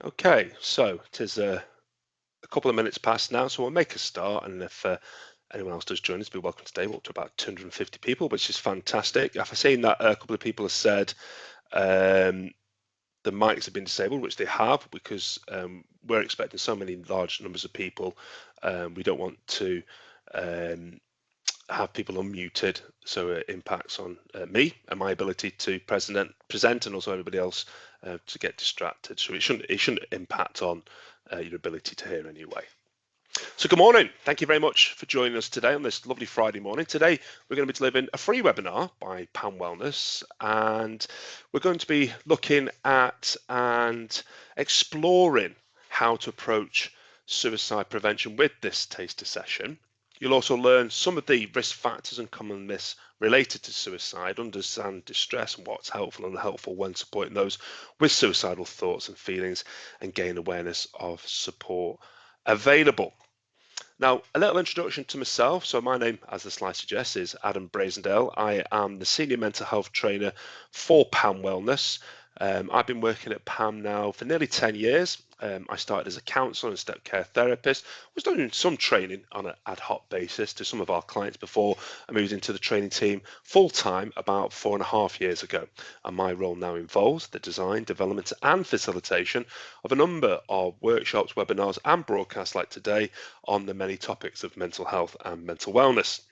Okay, so it is a couple of minutes past now, so we'll make a start. And if anyone else does join us, be welcome today. We're up to about 250 people, which is fantastic. I've seen that a couple of people have said the mics have been disabled, which they have, because we're expecting so many large numbers of people. We don't want to have people unmuted, so it impacts on me and my ability to present, and also everybody else to get distracted. So it shouldn't impact on your ability to hear anyway. So good morning. Thank you very much for joining us today on this lovely Friday morning. Today we're going to be delivering a free webinar by Pan Wellness, and we're going to be looking at and exploring how to approach suicide prevention with this taster session. You'll also learn some of the risk factors and common myths related to suicide, understand distress and what's helpful and unhelpful when supporting those with suicidal thoughts and feelings, and gain awareness of support available. Now, a little introduction to myself. So my name, as the slide suggests, is Adam Brazendale. I am the Senior Mental Health Trainer for PAM Wellness. I've been working at PAM now for nearly 10 years. I started as a counsellor and step care therapist. Was doing some training on an ad hoc basis to some of our clients before I moved into the training team full time about 4.5 years ago. And my role now involves the design, development and facilitation of a number of workshops, webinars and broadcasts like today on the many topics of mental health and mental wellness.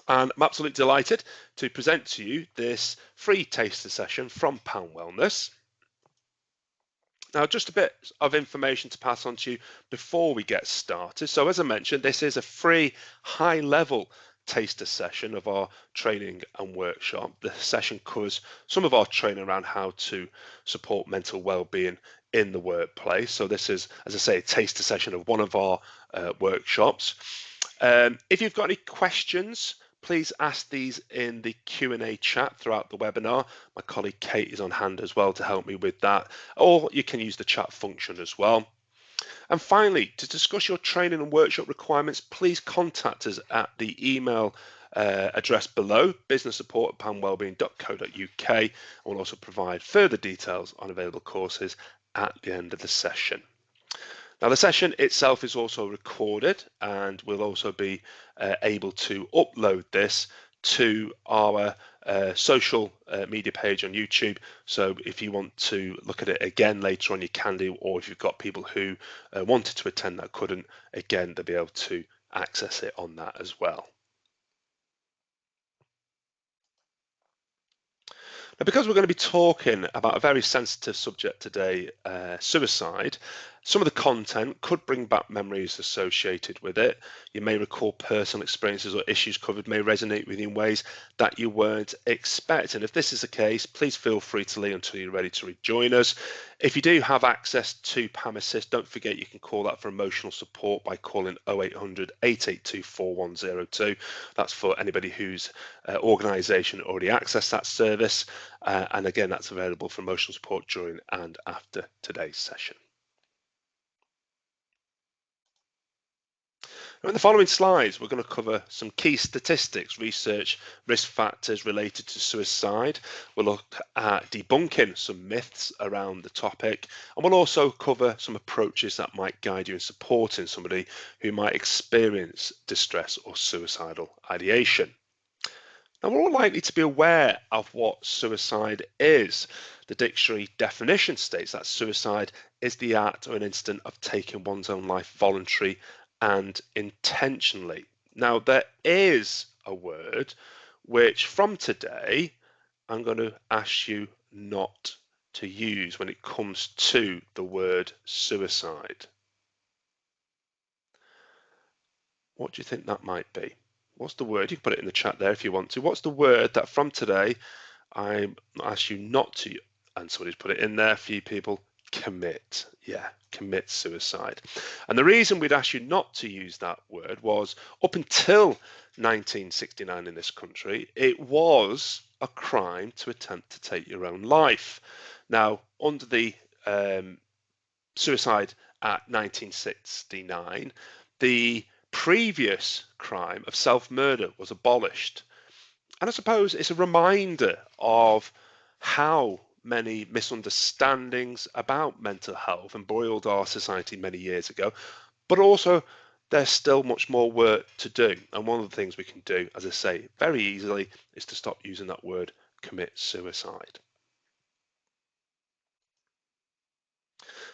And I'm absolutely delighted to present to you this free taster session from Pan Wellness. Now, just a bit of information to pass on to you before we get started. So as I mentioned, this is a free high-level taster session of our training and workshop. The session covers some of our training around how to support mental well-being in the workplace. So this is, as I say, a taster session of one of our workshops. If you've got any questions, please ask these in the Q&A chat throughout the webinar. My colleague Kate is on hand as well to help me with that, or you can use the chat function as well. And finally, to discuss your training and workshop requirements, please contact us at the email address below, businesssupport@panwellbeing.co.uk, and we'll also provide further details on available courses at the end of the session. Now, the session itself is also recorded, and we'll also be able to upload this to our social media page on YouTube. So if you want to look at it again later on, you can do, or if you've got people who wanted to attend that couldn't, again, they'll be able to access it on that as well. Now, because we're going to be talking about a very sensitive subject today, suicide, some of the content could bring back memories associated with it. You may recall personal experiences or issues covered may resonate with you in ways that you weren't expecting. If this is the case, please feel free to leave until you're ready to rejoin us. If you do have access to PAM Assist, don't forget you can call that for emotional support by calling 0800 882 4102. That's for anybody whose organisation already accessed that service. And again, that's available for emotional support during and after today's session. Now, in the following slides, we're going to cover some key statistics, research, risk factors related to suicide. We'll look at debunking some myths around the topic, and we'll also cover some approaches that might guide you in supporting somebody who might experience distress or suicidal ideation. Now, we're all likely to be aware of what suicide is. The dictionary definition states that suicide is the act or an incident of taking one's own life voluntarily and intentionally. Now, there is a word which from today I'm going to ask you not to use when it comes to the word suicide. What do you think that might be? What's the word? You can put it in the chat there if you want to. What's the word that from today I ask you not to, and somebody's put it in there for you people, commit. Yeah, commit suicide. And the reason we'd ask you not to use that word was up until 1969 in this country, it was a crime to attempt to take your own life. Now, under the Suicide Act 1969, the previous crime of self-murder was abolished. And I suppose it's a reminder of how many misunderstandings about mental health embroiled our society many years ago, but also there's still much more work to do. And one of the things we can do, as I say, very easily is to stop using that word commit suicide.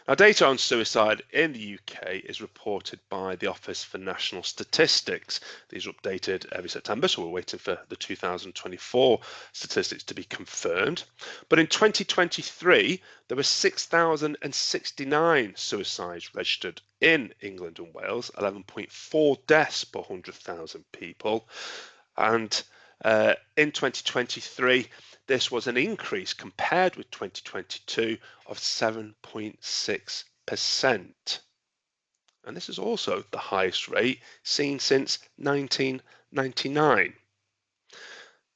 Now, data on suicide in the UK is reported by the Office for National Statistics. These are updated every September, so we're waiting for the 2024 statistics to be confirmed. But in 2023, there were 6,069 suicides registered in England and Wales, 11.4 deaths per 100,000 people. And in 2023, this was an increase compared with 2022 of 7.6%. And this is also the highest rate seen since 1999.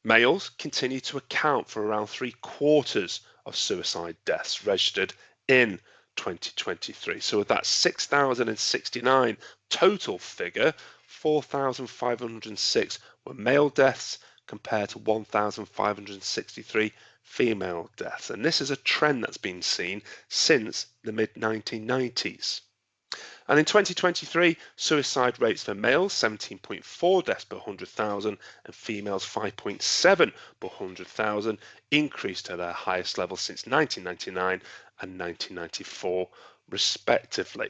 Males continue to account for around 3/4 of suicide deaths registered in 2023. So with that 6,069 total figure, 4,506 were male deaths compared to 1,563 female deaths. And this is a trend that's been seen since the mid-1990s. And in 2023, suicide rates for males 17.4 deaths per 100,000 and females 5.7 per 100,000 increased to their highest level since 1999 and 1994 respectively.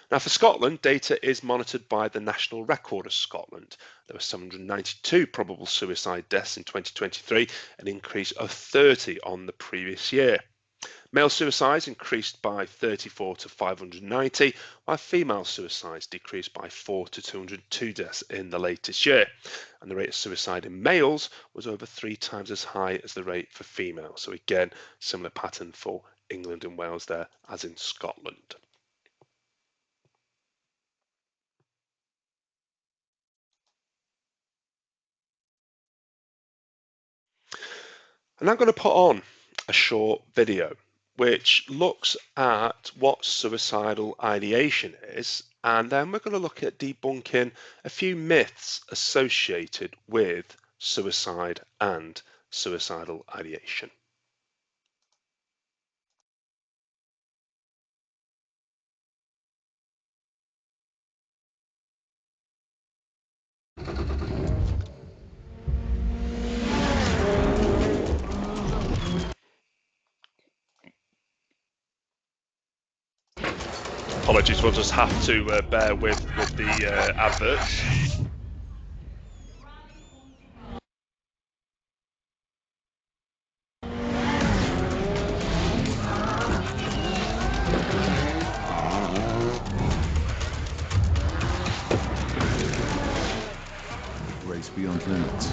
Now for Scotland, data is monitored by the National Record of Scotland. There were 792 probable suicide deaths in 2023, an increase of 30 on the previous year. Male suicides increased by 34 to 590, while female suicides decreased by 4 to 202 deaths in the latest year. And the rate of suicide in males was over 3 times as high as the rate for females. So again, similar pattern for England and Wales there as in Scotland. And I'm going to put on a short video which looks at what suicidal ideation is, and then we're going to look at debunking a few myths associated with suicide and suicidal ideation. Apologies, we'll just have to bear with the adverts. Race beyond limits.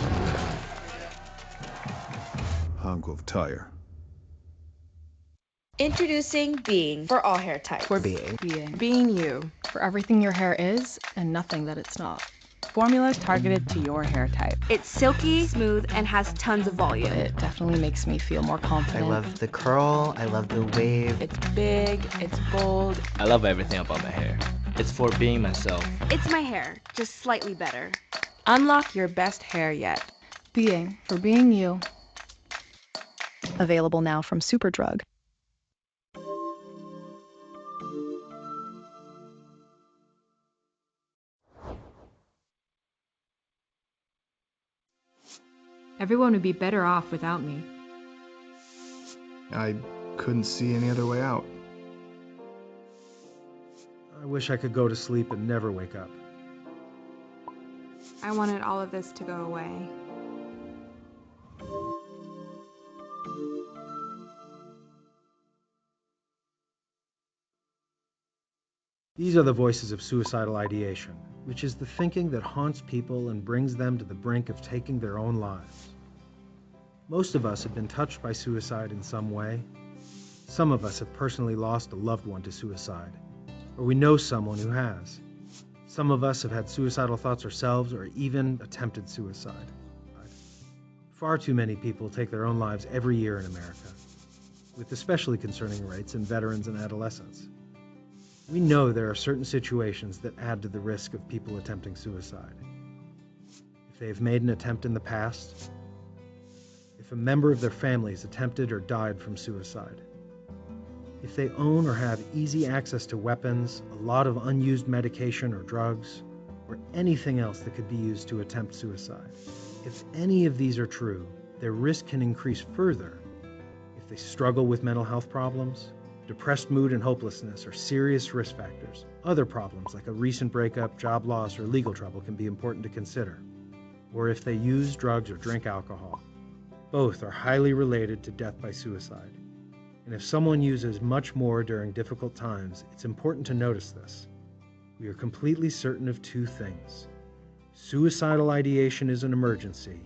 Hunk of tire. Introducing Being for all hair types. For being. Being you, for everything your hair is and nothing that it's not. Formulas targeted to your hair type. It's silky, smooth, and has tons of volume. It definitely makes me feel more confident. I love the curl, I love the wave. It's big, it's bold. I love everything about my hair. It's for being myself. It's my hair, just slightly better. Unlock your best hair yet. Being for being you. Available now from Superdrug. Everyone would be better off without me. I couldn't see any other way out. I wish I could go to sleep and never wake up. I wanted all of this to go away. These are the voices of suicidal ideation, which is the thinking that haunts people and brings them to the brink of taking their own lives. Most of us have been touched by suicide in some way. Some of us have personally lost a loved one to suicide, or we know someone who has. Some of us have had suicidal thoughts ourselves or even attempted suicide. Far too many people take their own lives every year in America, with especially concerning rates in veterans and adolescents. We know there are certain situations that add to the risk of people attempting suicide. If they have made an attempt in the past, if if a member of their family has attempted or died from suicide. If they own or have easy access to weapons, a lot of unused medication or drugs, or anything else that could be used to attempt suicide. If any of these are true, their risk can increase further if they struggle with mental health problems, depressed mood and hopelessness are serious risk factors. Other problems like a recent breakup, job loss, or legal trouble can be important to consider. Or if they use drugs or drink alcohol. Both are highly related to death by suicide. And if someone uses much more during difficult times, it's important to notice this. We are completely certain of two things. Suicidal ideation is an emergency,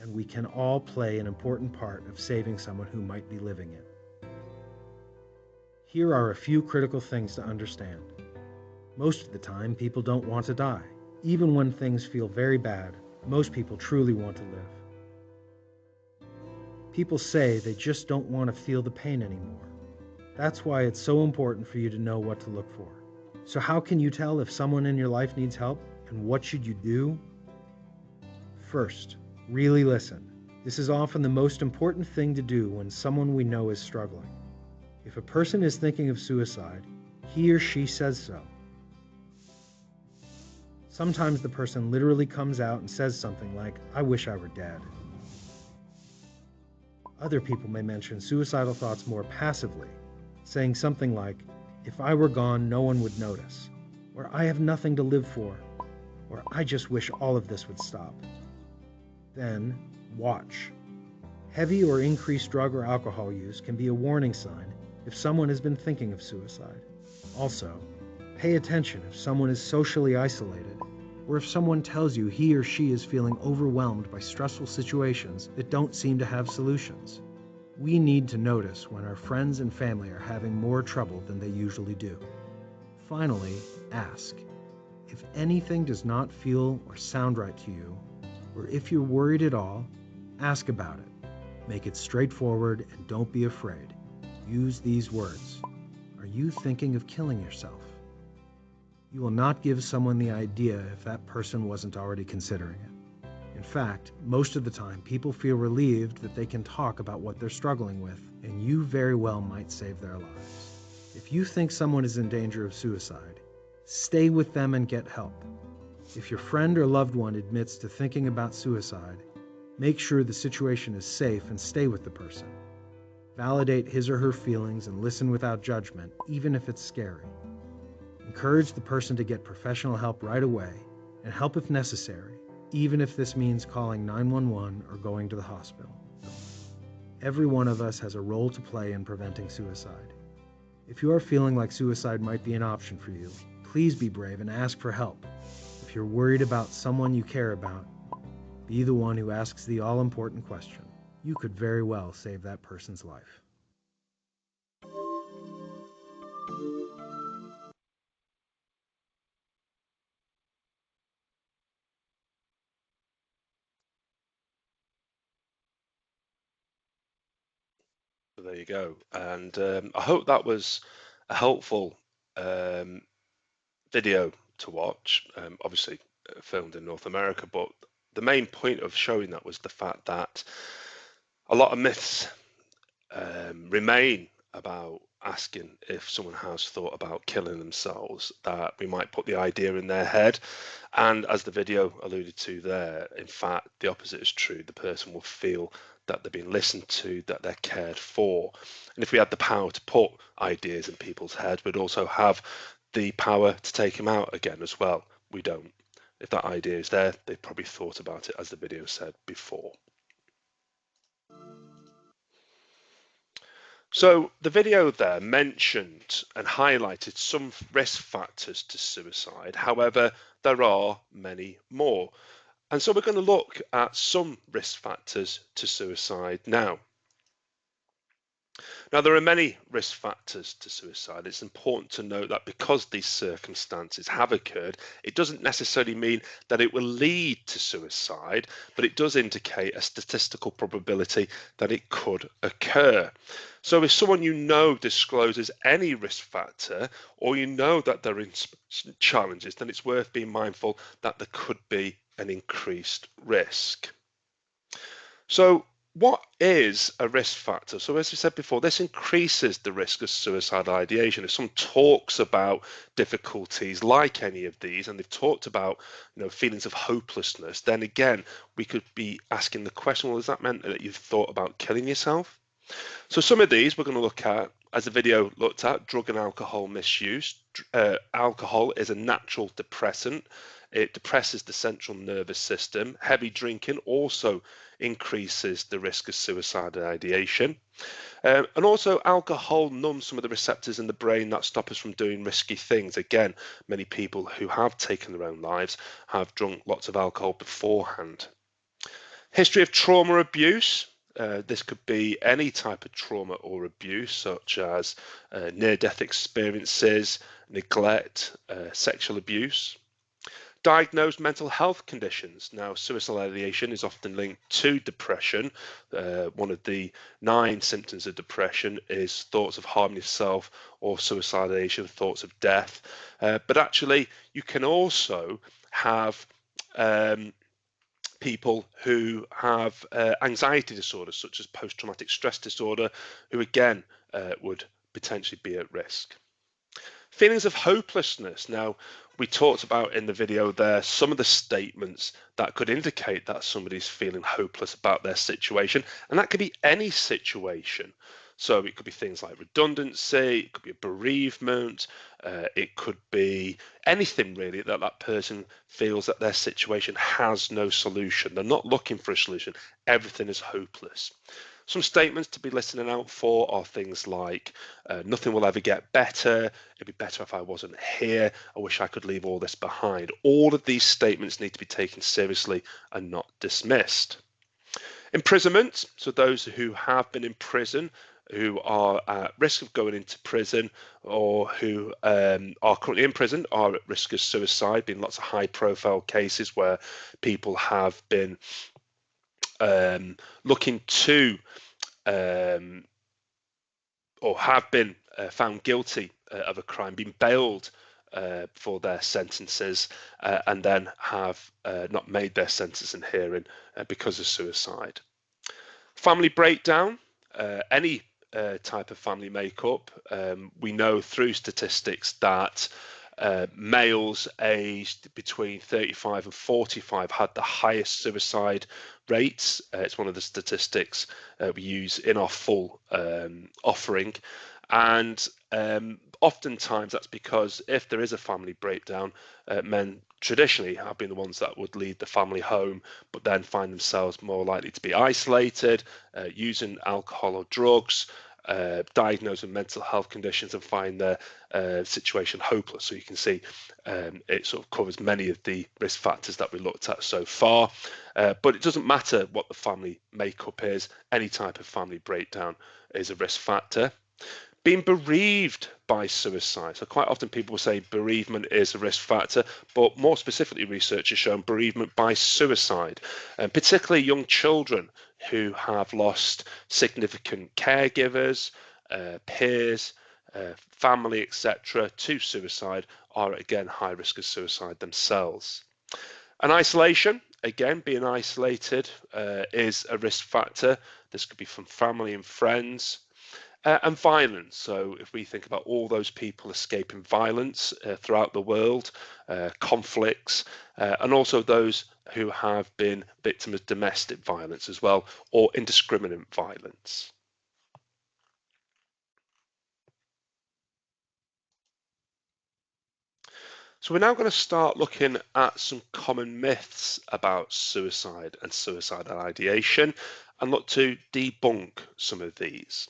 and we can all play an important part of saving someone who might be living it. Here are a few critical things to understand. Most of the time, people don't want to die. Even when things feel very bad, most people truly want to live. People say they just don't want to feel the pain anymore. That's why it's so important for you to know what to look for. So how can you tell if someone in your life needs help, and what should you do? First, really listen. This is often the most important thing to do when someone we know is struggling. If a person is thinking of suicide, he or she says so. Sometimes the person literally comes out and says something like, "I wish I were dead." Other people may mention suicidal thoughts more passively, saying something like, "If I were gone, no one would notice," or "I have nothing to live for," or "I just wish all of this would stop." Then, watch. Heavy or increased drug or alcohol use can be a warning sign if someone has been thinking of suicide. Also, pay attention if someone is socially isolated, or if someone tells you he or she is feeling overwhelmed by stressful situations that don't seem to have solutions. We need to notice when our friends and family are having more trouble than they usually do. Finally, ask. If anything does not feel or sound right to you, or if you're worried at all, ask about it. Make it straightforward and don't be afraid. Use these words. Are you thinking of killing yourself? You will not give someone the idea if that person wasn't already considering it. In fact, most of the time, people feel relieved that they can talk about what they're struggling with, and you very well might save their lives. If you think someone is in danger of suicide, stay with them and get help. If your friend or loved one admits to thinking about suicide, make sure the situation is safe and stay with the person. Validate his or her feelings and listen without judgment, even if it's scary. Encourage the person to get professional help right away, and help if necessary, even if this means calling 911 or going to the hospital. Every one of us has a role to play in preventing suicide. If you are feeling like suicide might be an option for you, please be brave and ask for help. If you're worried about someone you care about, be the one who asks the all-important question. You could very well save that person's life. There you go. And I hope that was a helpful video to watch. Obviously filmed in North America, but the main point of showing that was the fact that a lot of myths remain about asking if someone has thought about killing themselves, that we might put the idea in their head. And as the video alluded to there, in fact, the opposite is true. The person will feel that they're being listened to, that they're cared for. And if we had the power to put ideas in people's heads, we'd also have the power to take them out again as well. We don't. If that idea is there, they've probably thought about it, as the video said before. So the video there mentioned and highlighted some risk factors to suicide. However, there are many more. And so we're going to look at some risk factors to suicide now. Now, there are many risk factors to suicide. It's important to note that because these circumstances have occurred, it doesn't necessarily mean that it will lead to suicide, but it does indicate a statistical probability that it could occur. So if someone you know discloses any risk factor, or you know that they're in challenges, then it's worth being mindful that there could be an increased risk. So what is a risk factor? So as we said before, this increases the risk of suicidal ideation. If someone talks about difficulties like any of these, and they've talked about, feelings of hopelessness, then again, we could be asking the question, well, does that mean that you've thought about killing yourself? So some of these we're going to look at, as the video looked at, drug and alcohol misuse. Alcohol is a natural depressant. It depresses the central nervous system. Heavy drinking also increases the risk of suicidal ideation. And also alcohol numbs some of the receptors in the brain that stop us from doing risky things. Again, many people who have taken their own lives have drunk lots of alcohol beforehand. History of trauma abuse. This could be any type of trauma or abuse, such as near-death experiences, neglect, sexual abuse. Diagnosed mental health conditions. Now, suicidal ideation is often linked to depression. One of the 9 symptoms of depression is thoughts of harming yourself, or suicidal ideation, thoughts of death. But actually, you can also have people who have anxiety disorders, such as post-traumatic stress disorder, who again would potentially be at risk. Feelings of hopelessness. Now, we talked about in the video there some of the statements that could indicate that somebody's feeling hopeless about their situation, and that could be any situation. So it could be things like redundancy, it could be a bereavement, it could be anything really that person feels that their situation has no solution. They're not looking for a solution. Everything is hopeless. Some statements to be listening out for are things like, nothing will ever get better, it'd be better if I wasn't here, I wish I could leave all this behind. All of these statements need to be taken seriously and not dismissed. Imprisonment, so those who have been in prison, who are at risk of going into prison, or who are currently in prison, are at risk of suicide. Been lots of high profile cases where people have been looking to or have been found guilty of a crime, been bailed for their sentences, and then have not made their sentence in hearing because of suicide. Family breakdown, any type of family makeup. We know through statistics that males aged between 35 and 45 had the highest suicide rates. It's one of the statistics we use in our full offering, and oftentimes that's because if there is a family breakdown, men traditionally have been the ones that would lead the family home, but then find themselves more likely to be isolated, using alcohol or drugs, diagnosed with mental health conditions, and find their situation hopeless. So you can see it sort of covers many of the risk factors that we looked at so far, but it doesn't matter what the family makeup is. Any type of family breakdown is a risk factor. Being bereaved by suicide. So quite often people will say bereavement is a risk factor, but more specifically research has shown bereavement by suicide, and particularly young children who have lost significant caregivers, peers, family, etc. to suicide, are again high risk of suicide themselves. And isolation, again, being isolated is a risk factor. This could be from family and friends. And violence. So if we think about all those people escaping violence throughout the world, conflicts, and also those who have been victims of domestic violence as well, or indiscriminate violence. So we're now going to start looking at some common myths about suicide and suicidal ideation, and look to debunk some of these.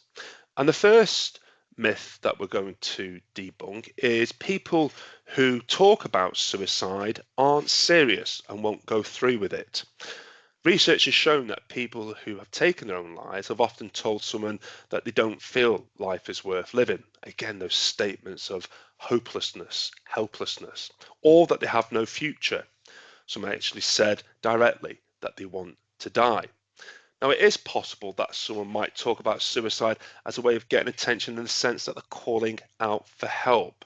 And the first myth that we're going to debunk is people who talk about suicide aren't serious and won't go through with it. Research has shown that people who have taken their own lives have often told someone that they don't feel life is worth living. Again, those statements of hopelessness, helplessness, or that they have no future. Some actually said directly that they want to die. Now, it is possible that someone might talk about suicide as a way of getting attention, in the sense that they're calling out for help.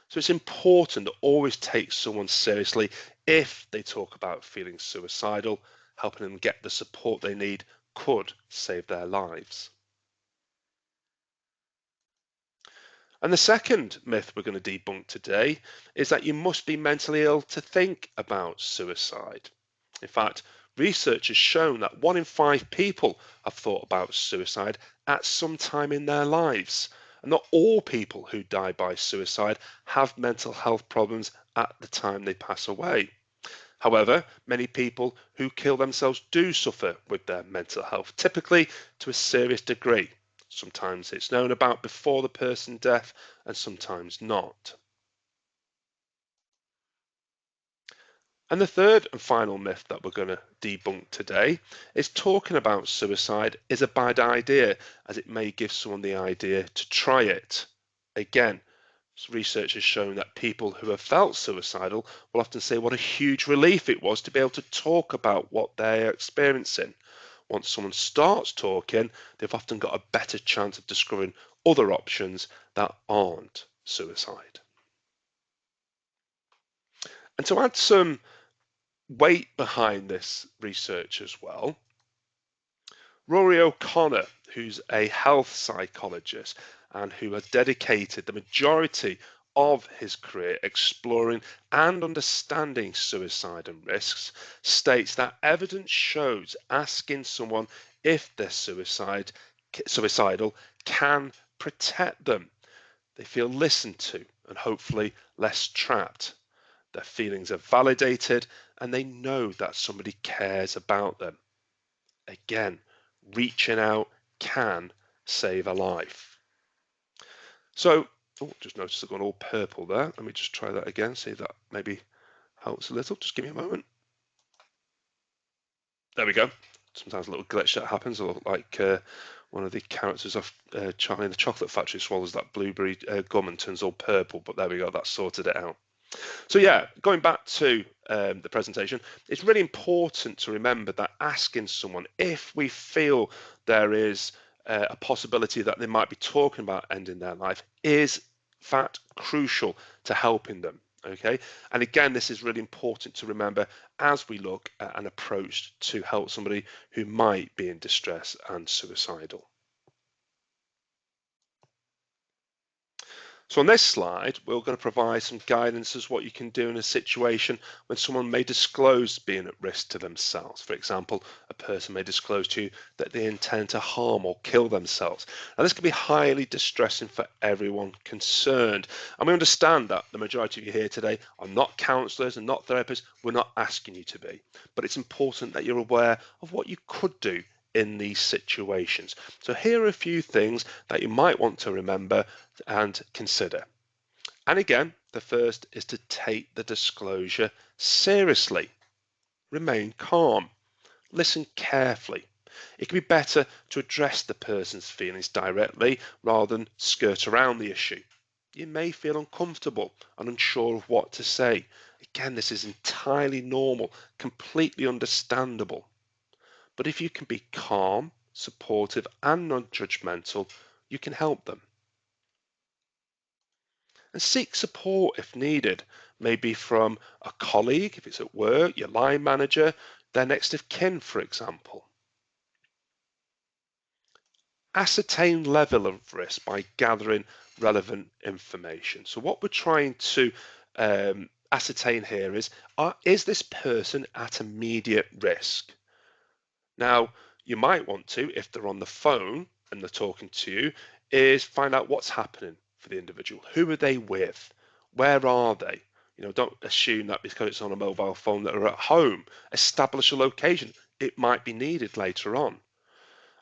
So it's important to always take someone seriously if they talk about feeling suicidal, helping them get the support they need could save their lives. And the second myth we're going to debunk today is that you must be mentally ill to think about suicide. In fact, research has shown that 1 in 5 people have thought about suicide at some time in their lives. And not all people who die by suicide have mental health problems at the time they pass away. However, many people who kill themselves do suffer with their mental health, typically to a serious degree. Sometimes it's known about before the person's death and sometimes not. And the third and final myth that we're going to debunk today is talking about suicide is a bad idea, as it may give someone the idea to try it. Again, research has shown that people who have felt suicidal will often say what a huge relief it was to be able to talk about what they're experiencing. Once someone starts talking, they've often got a better chance of discovering other options that aren't suicide. And to add some weight behind this research as well, Rory O'Connor, who's a health psychologist and who has dedicated the majority of his career exploring and understanding suicide and risks, states that evidence shows asking someone if they're suicidal can protect them. They feel listened to and hopefully less trapped. Their feelings are validated and they know that somebody cares about them. Again, reaching out can save a life. So, just noticed I've gone all purple there. Let me just try that again, see if that maybe helps a little. Just give me a moment. There we go. Sometimes a little glitch that happens. I look like one of the characters of Charlie in the Chocolate Factory swallows that blueberry gum and turns all purple. But there we go. That sorted it out. So yeah, going back to the presentation, it's really important to remember that asking someone if we feel there is a possibility that they might be talking about ending their life is, in fact, crucial to helping them. Okay, and again, this is really important to remember as we look at an approach to help somebody who might be in distress and suicidal. So on this slide, we're going to provide some guidance as what you can do in a situation when someone may disclose being at risk to themselves. For example, a person may disclose to you that they intend to harm or kill themselves. Now, this can be highly distressing for everyone concerned. And we understand that the majority of you here today are not counsellors and not therapists. We're not asking you to be. But it's important that you're aware of what you could do in these situations. So here are a few things that you might want to remember and consider. And again, the first is to take the disclosure seriously. Remain calm. Listen carefully. It can be better to address the person's feelings directly rather than skirt around the issue. You may feel uncomfortable and unsure of what to say. Again, this is entirely normal, completely understandable. But if you can be calm, supportive and non-judgmental, you can help them. And seek support if needed, maybe from a colleague, if it's at work, your line manager, their next of kin, for example. Ascertain level of risk by gathering relevant information. So what we're trying to ascertain here is this person at immediate risk? Now, you might want to, if they're on the phone and they're talking to you, is find out what's happening for the individual. Who are they with? Where are they? You know, don't assume that because it's on a mobile phone that are at home. Establish a location. It might be needed later on.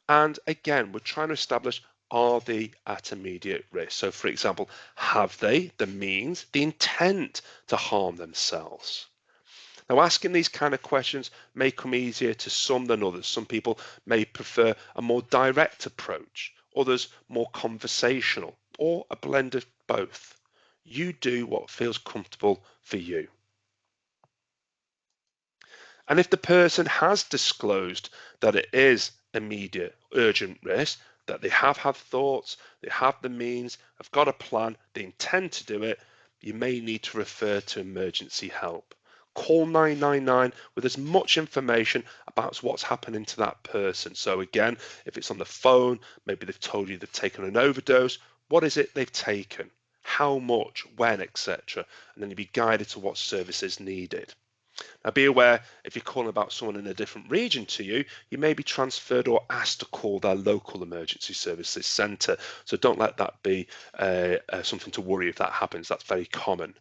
And again, we're trying to establish, are they at immediate risk? So, for example, have they the means, the intent to harm themselves? Now, asking these kind of questions may come easier to some than others. Some people may prefer a more direct approach, others more conversational, or a blend of both. You do what feels comfortable for you. And if the person has disclosed that it is immediate, urgent risk, that they have had thoughts, they have the means, have got a plan, they intend to do it, you may need to refer to emergency help. call 999 with as much information about what's happening to that person. So again, if it's on the phone, maybe they've told you they've taken an overdose, what is it they've taken, how much, when, etc. And then you'll be guided to what service is needed. Now be aware, if you're calling about someone in a different region to you, you may be transferred or asked to call their local emergency services centre. So don't let that be something to worry if that happens. That's very common.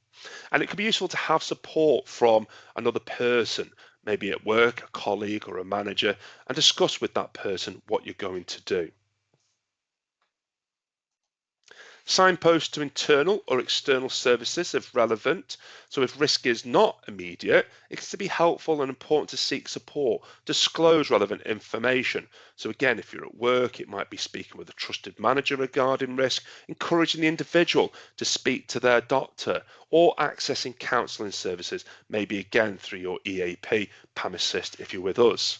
And it can be useful to have support from another person, maybe at work, a colleague or a manager, and discuss with that person what you're going to do. Signpost to internal or external services if relevant. So if risk is not immediate, it's to be helpful and important to seek support, disclose relevant information. So again, if you're at work, it might be speaking with a trusted manager regarding risk, encouraging the individual to speak to their doctor, or accessing counselling services, maybe again through your EAP, PAM Assist if you're with us.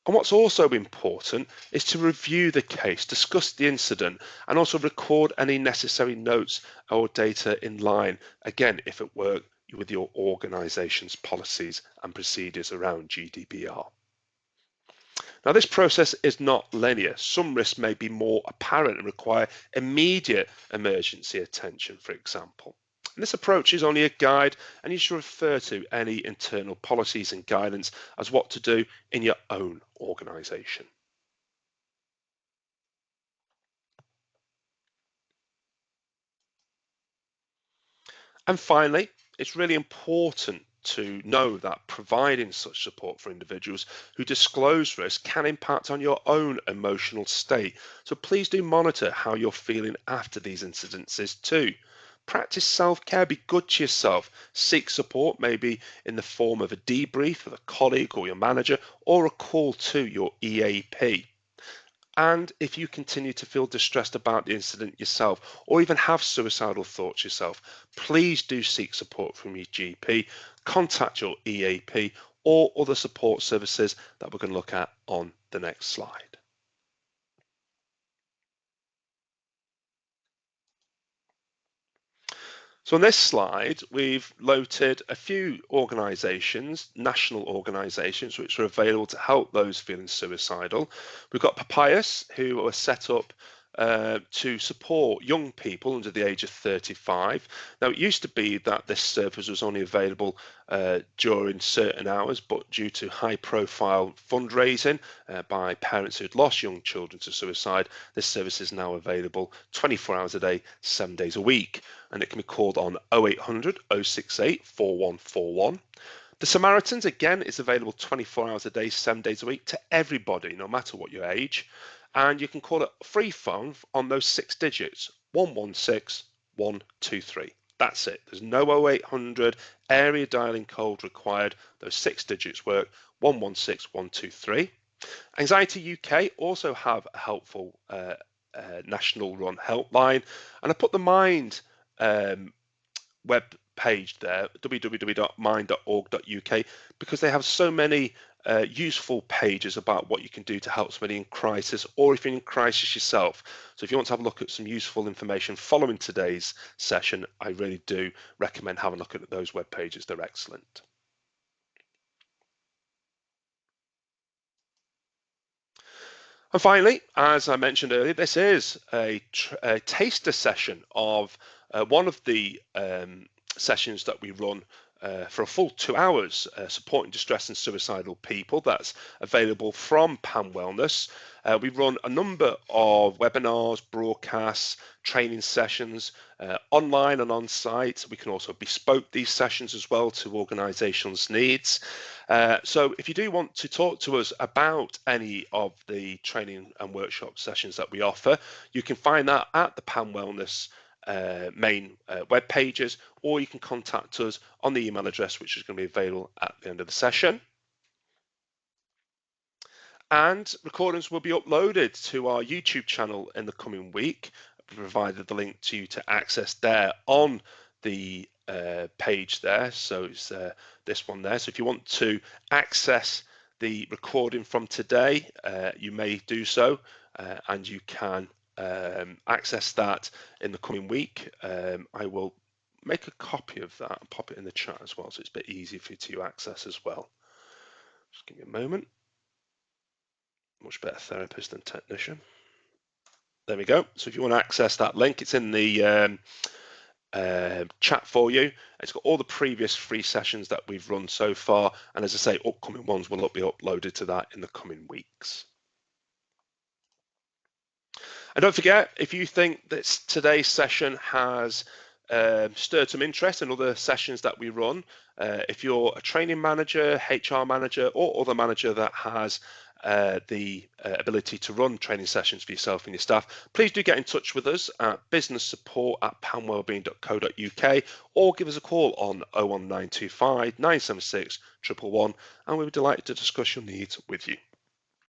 And what's also important is to review the case, discuss the incident, and also record any necessary notes or data in line, again, if at work, with your organisation's policies and procedures around GDPR. Now, this process is not linear. Some risks may be more apparent and require immediate emergency attention, for example. And this approach is only a guide, and you should refer to any internal policies and guidance as what to do in your own organisation. And finally, it's really important to know that providing such support for individuals who disclose risk can impact on your own emotional state. So please do monitor how you're feeling after these incidences too. Practice self-care, be good to yourself, seek support maybe in the form of a debrief with a colleague or your manager, or a call to your EAP. And if you continue to feel distressed about the incident yourself, or even have suicidal thoughts yourself, please do seek support from your GP, contact your EAP or other support services that we're going to look at on the next slide. So on this slide, we've noted a few organisations, national organisations, which are available to help those feeling suicidal. We've got Papyrus, who are set up to support young people under the age of 35. Now, it used to be that this service was only available during certain hours, but due to high-profile fundraising by parents who'd lost young children to suicide, this service is now available 24 hours a day, 7 days a week, and it can be called on 0800 068 4141. The Samaritans, again, is available 24 hours a day, 7 days a week to everybody, no matter what your age. And you can call it free phone on those 6 digits, 116 123. That's it. There's no 0800 area dialing code required. Those 6 digits work, 116 123. Anxiety UK also have a helpful national run helpline. And I put the Mind web page there, www.mind.org.uk, because they have so many useful pages about what you can do to help somebody in crisis, or if you're in crisis yourself. So if you want to have a look at some useful information following today's session, I really do recommend having a look at those web pages. They're excellent. And finally, as I mentioned earlier, this is a taster session of one of the sessions that we run for a full 2 hours, supporting distressed and suicidal people. That's available from PAM Wellness. We run a number of webinars, broadcasts, training sessions, online and on site. We can also bespoke these sessions as well to organisations' needs. So if you do want to talk to us about any of the training and workshop sessions that we offer, you can find that at the PAM Wellness main web pages, or you can contact us on the email address which is going to be available at the end of the session. And recordings will be uploaded to our YouTube channel in the coming week. We provided the link to you to access there on the page there. So it's this one there. So if you want to access the recording from today, you may do so, and you can access that in the coming week. I will make a copy of that and pop it in the chat as well, so it's a bit easier for you to access as well. Just give me a moment. Much better therapist than technician. There we go. So if you want to access that link, it's in the chat for you. It's got all the previous free sessions that we've run so far, and as I say, upcoming ones will be uploaded to that in the coming weeks. And don't forget, if you think that today's session has stirred some interest in other sessions that we run, if you're a training manager, HR manager, or other manager that has the ability to run training sessions for yourself and your staff, please do get in touch with us at businesssupport@poundwellbeing.co.uk, or give us a call on 01925 976 111, and we'll be delighted to discuss your needs with you.